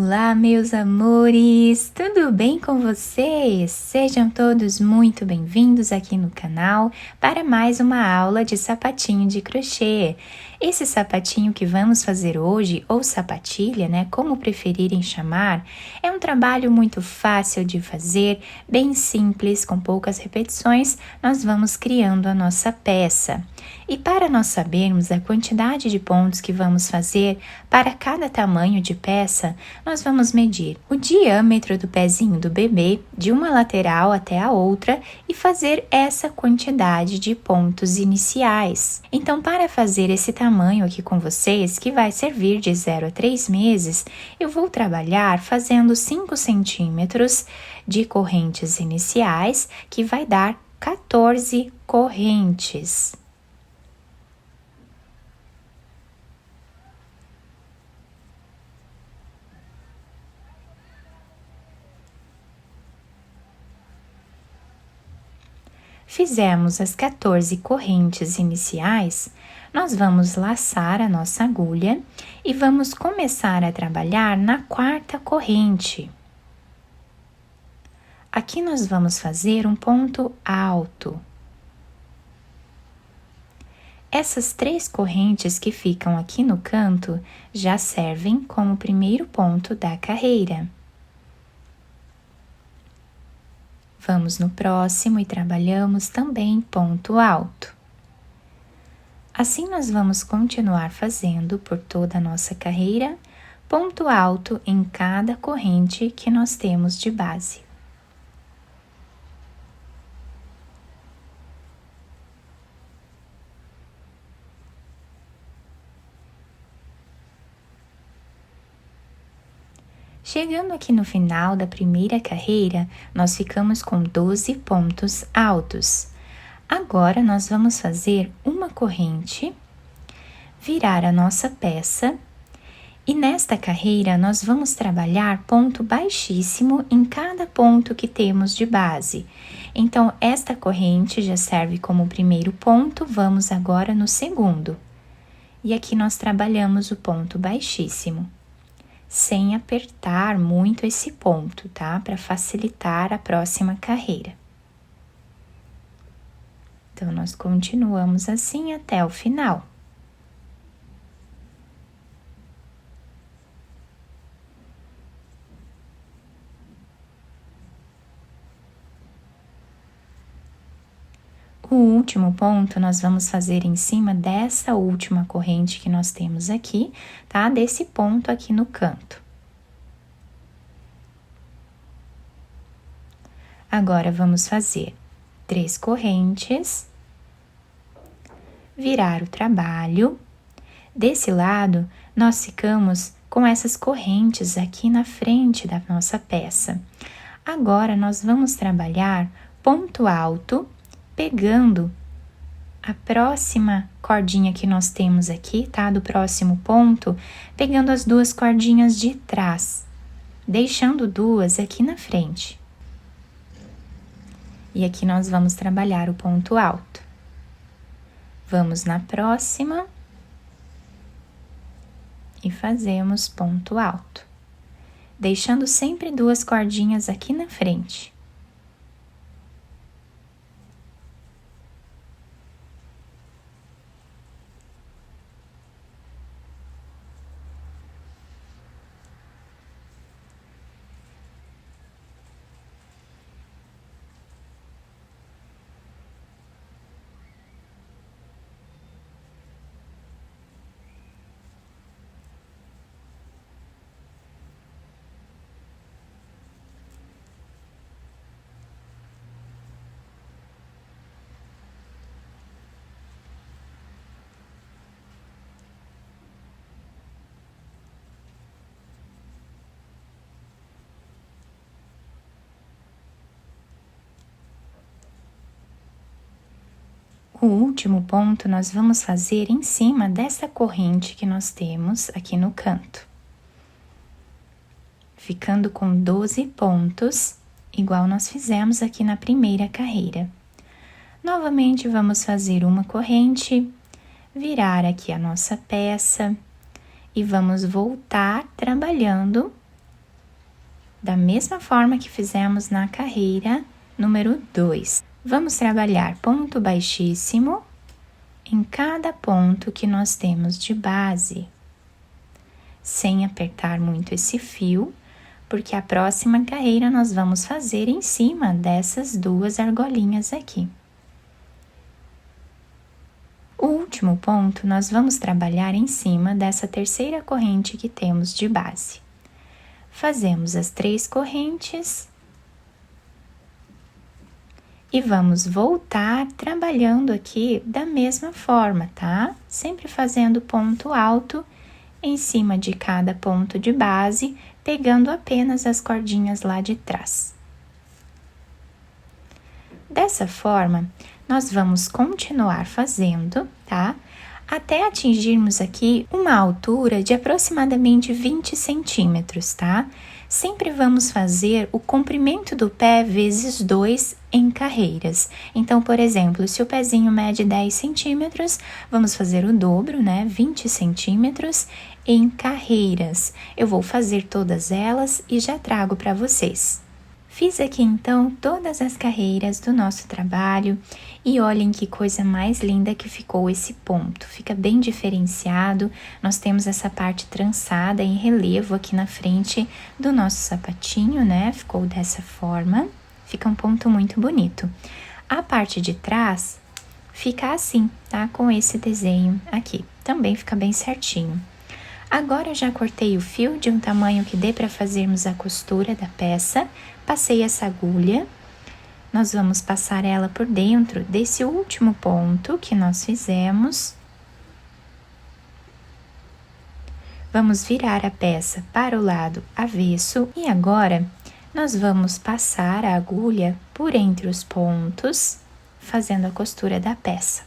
Olá, meus amores! Tudo bem com vocês? Sejam todos muito bem-vindos aqui no canal para mais uma aula de sapatinho de crochê. Esse sapatinho que vamos fazer hoje, ou sapatilha, né, como preferirem chamar, é um trabalho muito fácil de fazer, bem simples, com poucas repetições, nós vamos criando a nossa peça. E para nós sabermos a quantidade de pontos que vamos fazer para cada tamanho de peça, nós vamos medir o diâmetro do pezinho do bebê de uma lateral até a outra e fazer essa quantidade de pontos iniciais. Então, para fazer esse tamanho aqui com vocês, que vai servir de 0 a 3 meses, eu vou trabalhar fazendo 5 centímetros de correntes iniciais, que vai dar 14 correntes. Fizemos as 14 correntes iniciais, nós vamos laçar a nossa agulha e vamos começar a trabalhar na quarta corrente. Aqui nós vamos fazer um ponto alto. Essas 3 correntes que ficam aqui no canto já servem como primeiro ponto da carreira. Vamos no próximo e trabalhamos também ponto alto. Assim, nós vamos continuar fazendo por toda a nossa carreira, ponto alto em cada corrente que nós temos de base. Chegando aqui no final da primeira carreira, nós ficamos com 12 pontos altos. Agora, nós vamos fazer uma corrente, virar a nossa peça, e nesta carreira, nós vamos trabalhar ponto baixíssimo em cada ponto que temos de base. Então, esta corrente já serve como primeiro ponto, vamos agora no segundo. E aqui nós trabalhamos o ponto baixíssimo, sem apertar muito esse ponto, tá? Para facilitar a próxima carreira. Então, nós continuamos assim até o final. O último ponto, nós vamos fazer em cima dessa última corrente que nós temos aqui, tá? Desse ponto aqui no canto. Agora, vamos fazer 3 correntes, virar o trabalho. Desse lado, nós ficamos com essas correntes aqui na frente da nossa peça. Agora, nós vamos trabalhar ponto alto, pegando a próxima cordinha que nós temos aqui, tá? Do próximo ponto, pegando as 2 cordinhas de trás, deixando 2 aqui na frente. E aqui nós vamos trabalhar o ponto alto. Vamos na próxima e fazemos ponto alto, deixando sempre 2 cordinhas aqui na frente. O último ponto nós vamos fazer em cima dessa corrente que nós temos aqui no canto, ficando com 12 pontos, igual nós fizemos aqui na primeira carreira. Novamente, vamos fazer uma corrente, virar aqui a nossa peça e vamos voltar trabalhando da mesma forma que fizemos na carreira número 2. Vamos trabalhar ponto baixíssimo em cada ponto que nós temos de base, sem apertar muito esse fio, porque a próxima carreira nós vamos fazer em cima dessas 2 argolinhas aqui. O último ponto nós vamos trabalhar em cima dessa terceira corrente que temos de base. Fazemos as 3 correntes e vamos voltar trabalhando aqui da mesma forma, tá? Sempre fazendo ponto alto em cima de cada ponto de base, pegando apenas as cordinhas lá de trás. Dessa forma, nós vamos continuar fazendo, tá? Até atingirmos aqui uma altura de aproximadamente 20 centímetros, tá? Sempre vamos fazer o comprimento do pé vezes 2 em carreiras. Então, por exemplo, se o pezinho mede 10 centímetros, vamos fazer o dobro, né? 20 centímetros em carreiras. Eu vou fazer todas elas e já trago para vocês. Fiz aqui então todas as carreiras do nosso trabalho e olhem que coisa mais linda que ficou esse ponto. Fica bem diferenciado, nós temos essa parte trançada em relevo aqui na frente do nosso sapatinho, né? Ficou dessa forma, fica um ponto muito bonito. A parte de trás fica assim, tá? Com esse desenho aqui, também fica bem certinho. Agora eu já cortei o fio de um tamanho que dê para fazermos a costura da peça, passei essa agulha, nós vamos passar ela por dentro desse último ponto que nós fizemos. Vamos virar a peça para o lado avesso e agora nós vamos passar a agulha por entre os pontos, fazendo a costura da peça.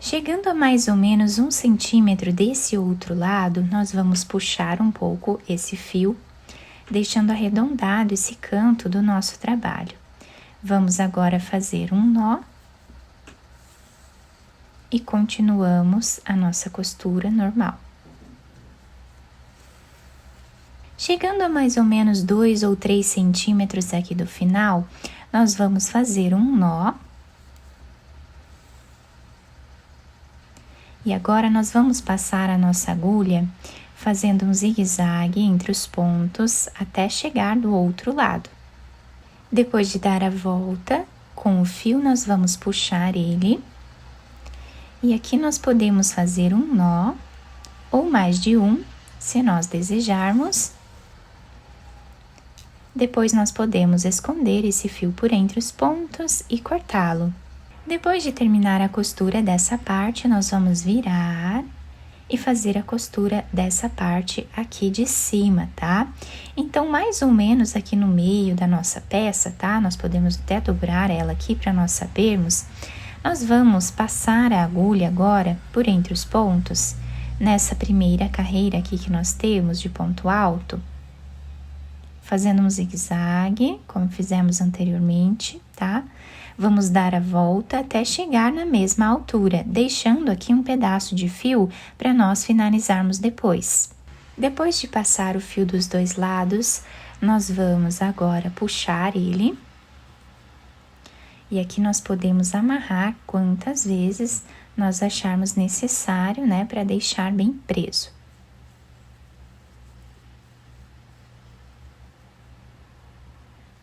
Chegando a mais ou menos 1 centímetro desse outro lado, nós vamos puxar um pouco esse fio, deixando arredondado esse canto do nosso trabalho. Vamos agora fazer um nó e continuamos a nossa costura normal. Chegando a mais ou menos 2 ou 3 centímetros aqui do final, nós vamos fazer um nó. E agora nós vamos passar a nossa agulha fazendo um zigue-zague entre os pontos até chegar do outro lado. Depois de dar a volta, com o fio nós vamos puxar ele. E aqui nós podemos fazer um nó, ou mais de um, se nós desejarmos. Depois nós podemos esconder esse fio por entre os pontos e cortá-lo. Depois de terminar a costura dessa parte, nós vamos virar e fazer a costura dessa parte aqui de cima, tá? Então, mais ou menos aqui no meio da nossa peça, tá? Nós podemos até dobrar ela aqui para nós sabermos. Nós vamos passar a agulha agora por entre os pontos, nessa primeira carreira aqui que nós temos de ponto alto, fazendo um zigue-zague, como fizemos anteriormente, tá? Vamos dar a volta até chegar na mesma altura, deixando aqui um pedaço de fio para nós finalizarmos depois. Depois de passar o fio dos 2 lados, nós vamos agora puxar ele. E aqui nós podemos amarrar quantas vezes nós acharmos necessário, né, para deixar bem preso.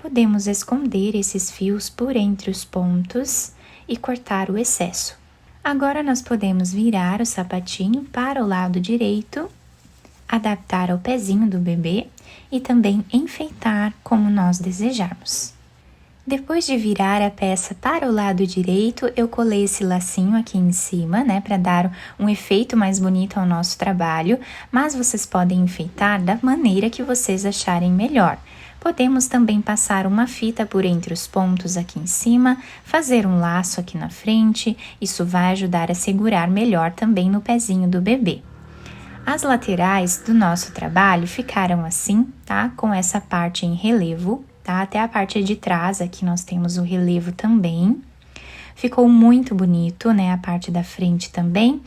Podemos esconder esses fios por entre os pontos e cortar o excesso. Agora, nós podemos virar o sapatinho para o lado direito, adaptar ao pezinho do bebê e também enfeitar como nós desejarmos. Depois de virar a peça para o lado direito, eu colei esse lacinho aqui em cima, né, para dar um efeito mais bonito ao nosso trabalho, mas vocês podem enfeitar da maneira que vocês acharem melhor. Podemos também passar uma fita por entre os pontos aqui em cima, fazer um laço aqui na frente, isso vai ajudar a segurar melhor também no pezinho do bebê. As laterais do nosso trabalho ficaram assim, tá? Com essa parte em relevo, tá? Até a parte de trás aqui nós temos o relevo também. ficou muito bonito, né? A parte da frente também.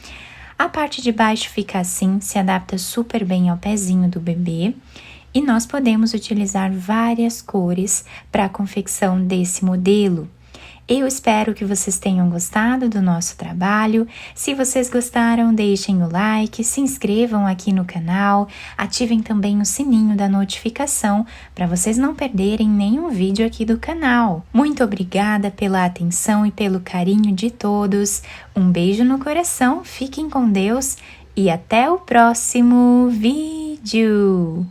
A parte de baixo fica assim, se adapta super bem ao pezinho do bebê. E nós podemos utilizar várias cores para a confecção desse modelo. Eu espero que vocês tenham gostado do nosso trabalho. Se vocês gostaram, deixem o like, se inscrevam aqui no canal, ativem também o sininho da notificação para vocês não perderem nenhum vídeo aqui do canal. Muito obrigada pela atenção e pelo carinho de todos. Um beijo no coração, fiquem com Deus e até o próximo vídeo!